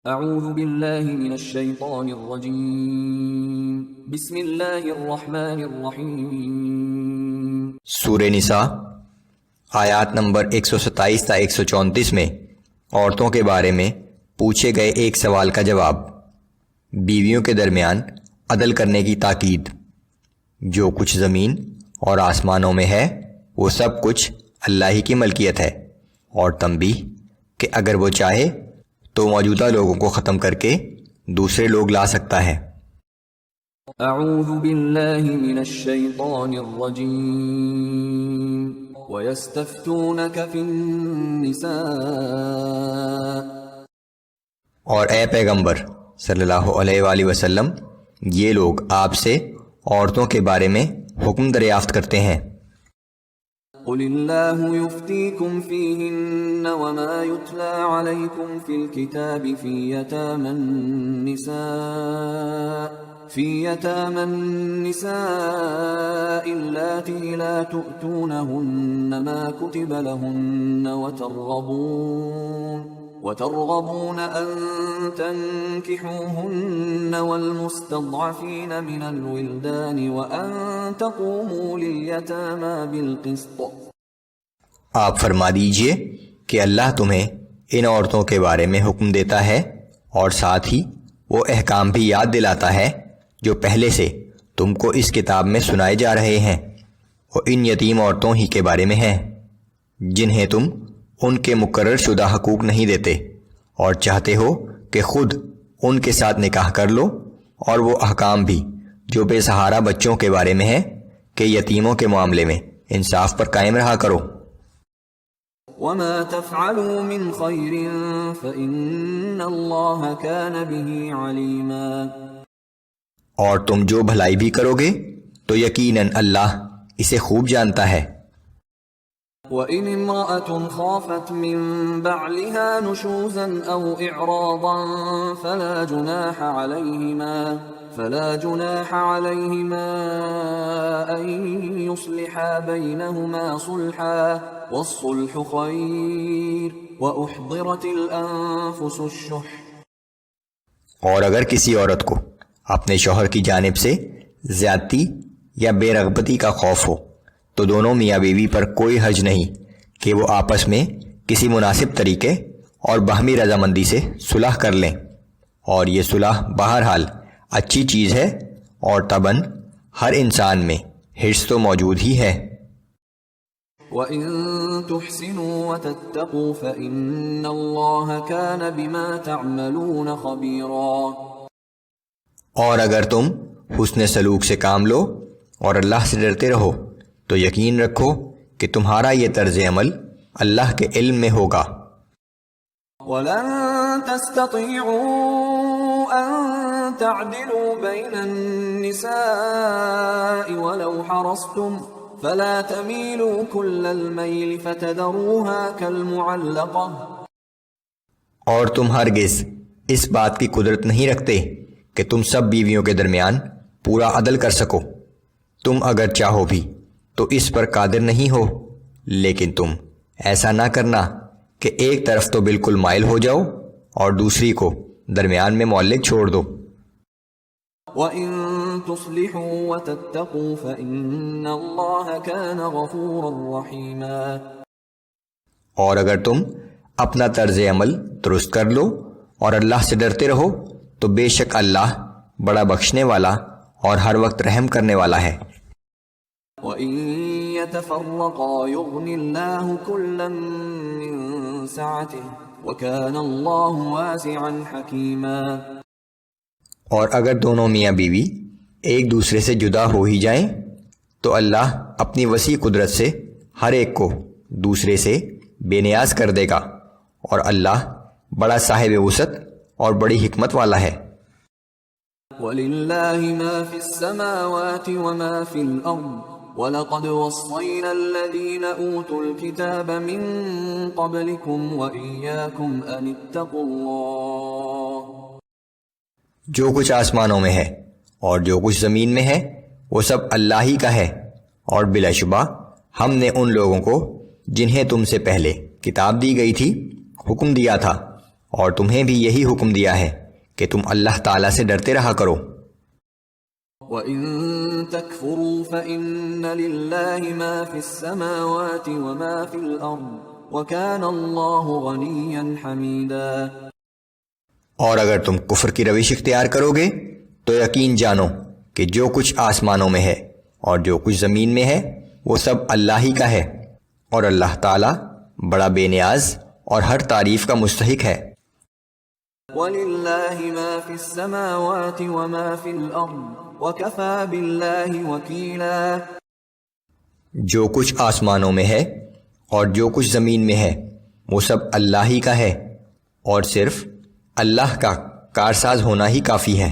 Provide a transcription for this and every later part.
اعوذ باللہ من الشیطان الرجیم بسم اللہ الرحمن الرحیم۔ سورہ نساء آیات نمبر 127 تا 134 میں عورتوں کے بارے میں پوچھے گئے ایک سوال کا جواب، بیویوں کے درمیان عدل کرنے کی تاکید۔ جو کچھ زمین اور آسمانوں میں ہے وہ سب کچھ اللہ ہی کی ملکیت ہے، اور تنبیہ کہ اگر وہ چاہے تو موجودہ لوگوں کو ختم کر کے دوسرے لوگ لا سکتا ہے۔ اعوذ باللہ من الشیطان الرجیم وَيَسْتَفْتُونَكَ فِي النِّسَاءِ، اور اے پیغمبر صلی اللہ علیہ وآلہ وسلم، یہ لوگ آپ سے عورتوں کے بارے میں حکم دریافت کرتے ہیں۔ قل اللہ یفتیکم فیہن وما یتلی علیکم فی الکتاب فی یتامی النساء اللاتی لا تؤتونہن ما کتب لہن وترغبون ان تنکحوهن والمستضعفین من الولدان وان تقوموا لیتامی بالقسط۔ آپ فرما دیجئے کہ اللہ تمہیں ان عورتوں کے بارے میں حکم دیتا ہے اور ساتھ ہی وہ احکام بھی یاد دلاتا ہے جو پہلے سے تم کو اس کتاب میں سنائے جا رہے ہیں، وہ ان یتیم عورتوں ہی کے بارے میں ہیں جنہیں تم ان کے مقرر شدہ حقوق نہیں دیتے اور چاہتے ہو کہ خود ان کے ساتھ نکاح کر لو، اور وہ احکام بھی جو بے سہارا بچوں کے بارے میں ہیں کہ یتیموں کے معاملے میں انصاف پر قائم رہا کرو۔ وما تفعلوا من خیر فإن اللہ کان بہ علیما، اور تم جو بھلائی بھی کرو گے تو یقیناً اللہ اسے خوب جانتا ہے۔ وَإِنِ امْرَأَةٌ خَافَتْ مِن بَعْلِهَا نُشُوزًا أَوْ إِعْرَاضًا فَلَا جُنَاحَ عَلَيْهِمَا أَن يُصْلِحَا بَيْنَهُمَا صُلْحًا وَالصُّلْحُ خَيْرٌ وَأُحْضِرَتِ الْأَنفُسُ الشُّحَّ۔ اور اگر کسی عورت کو اپنے شوہر کی جانب سے زیادتی یا بے رغبتی کا خوف ہو تو دونوں میاں بیوی پر کوئی حرج نہیں کہ وہ آپس میں کسی مناسب طریقے اور باہمی رضامندی سے صلح کر لیں، اور یہ صلح بہرحال اچھی چیز ہے، اور طبعاً ہر انسان میں حرص تو موجود ہی ہے۔ وَإِن تُحْسِنُوا وَتَتَّقُوا فَإِنَّ اللَّهَ كَانَ بِمَا تَعْمَلُونَ خَبِيرًا۔ اور اگر تم حسن سلوک سے کام لو اور اللہ سے ڈرتے رہو تو یقین رکھو کہ تمہارا یہ طرز عمل اللہ کے علم میں ہوگا۔ وَلَن تَسْتَطِيعُوا أَن تَعْدِلُوا بَيْنَ النِّسَاءِ وَلَوْ حَرَصْتُمْ فَلَا تَمِيلُوا كُلَّ الْمَيْلِ فَتَذَرُوهَا كَالْمُعَلَّقَةِ۔ اور تم ہرگز اس بات کی قدرت نہیں رکھتے کہ تم سب بیویوں کے درمیان پورا عدل کر سکو، تم اگر چاہو بھی تو اس پر قادر نہیں ہو، لیکن تم ایسا نہ کرنا کہ ایک طرف تو بالکل مائل ہو جاؤ اور دوسری کو درمیان میں معلق چھوڑ دو۔ وَإِن تُصْلِحُوا وَتَتَّقُوا فَإِنَّ اللَّهَ كَانَ غَفُورًا رَحِيمًا۔ اور اگر تم اپنا طرز عمل درست کر لو اور اللہ سے ڈرتے رہو تو بے شک اللہ بڑا بخشنے والا اور ہر وقت رحم کرنے والا ہے۔ وَإِن يَتَفَرَّقَا يُغْنِ اللَّهُ كُلًّا مِّن سَعَتِهِ وَكَانَ اللَّهُ وَاسِعًا حَكِيمًا۔ اور اگر دونوں میاں بیوی ایک دوسرے سے جدا ہو ہی جائیں تو اللہ اپنی وسیع قدرت سے ہر ایک کو دوسرے سے بے نیاز کر دے گا، اور اللہ بڑا صاحب وسعت اور بڑی حکمت والا ہے۔ وَلِلَّهِ مَا فِي السَّمَاوَاتِ وَمَا فِي الْأَرْضِ وَلَقَدْ وَصَّيْنَا الَّذِينَ أُوتُوا الْكِتَابَ مِن قَبْلِكُمْ وَإِيَّاكُمْ أَنِ اتَّقُوا اللَّهَ۔ جو کچھ آسمانوں میں ہے اور جو کچھ زمین میں ہے وہ سب اللہ ہی کا ہے، اور بلا شبہ ہم نے ان لوگوں کو جنہیں تم سے پہلے کتاب دی گئی تھی حکم دیا تھا اور تمہیں بھی یہی حکم دیا ہے کہ تم اللہ تعالیٰ سے ڈرتے رہا کرو۔ وَإِن تَكْفُرُوا فَإِنَّ لِلَّهِ مَا فِي السَّمَاوَاتِ وَمَا فِي الْأَرْضِ وَكَانَ اللَّهُ غَنِيًّا حَمِيدًا۔ اور اگر تم کفر کی روش اختیار کرو گے تو یقین جانو کہ جو کچھ آسمانوں میں ہے اور جو کچھ زمین میں ہے وہ سب اللہ ہی کا ہے، اور اللہ تعالیٰ بڑا بے نیاز اور ہر تعریف کا مستحق ہے۔ وَلِلَّهِ مَا فِي السَّمَاوَاتِ وَمَا فِي الْأَرْضِ وَكَفَى بِاللَّهِ وَكِيلًا۔ جو کچھ آسمانوں میں ہے اور جو کچھ زمین میں ہے وہ سب اللہ ہی کا ہے، اور صرف اللہ کا کارساز ہونا ہی کافی ہے۔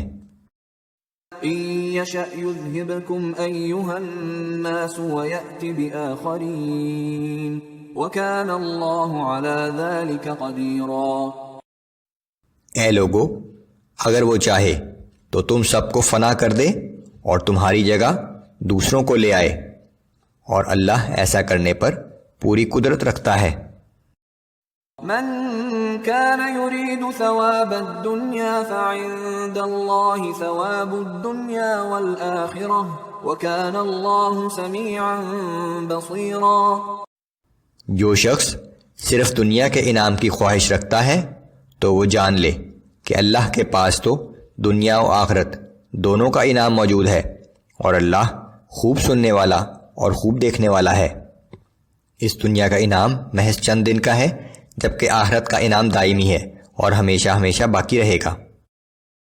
إِن يَشَأْ يُذْهِبْكُمْ أَيُّهَا النَّاسُ وَيَأْتِ بِآخَرِينَ وَكَانَ اللَّهُ عَلَى ذَلِكَ قَدِيرًا۔ اے لوگو، اگر وہ چاہے تو تم سب کو فنا کر دے اور تمہاری جگہ دوسروں کو لے آئے، اور اللہ ایسا کرنے پر پوری قدرت رکھتا ہے۔ من كان يريد ثواب الدنيا فعند الله ثواب الدنيا والآخرة وكان الله سميعا بصيرا۔ جو شخص صرف دنیا کے انعام کی خواہش رکھتا ہے تو وہ جان لے کہ اللہ کے پاس تو دنیا و آخرت دونوں کا انعام موجود ہے، اور اللہ خوب سننے والا اور خوب دیکھنے والا ہے۔ اس دنیا کا انعام محض چند دن کا ہے، جبکہ آخرت کا انعام دائمی ہے اور ہمیشہ ہمیشہ باقی رہے گا۔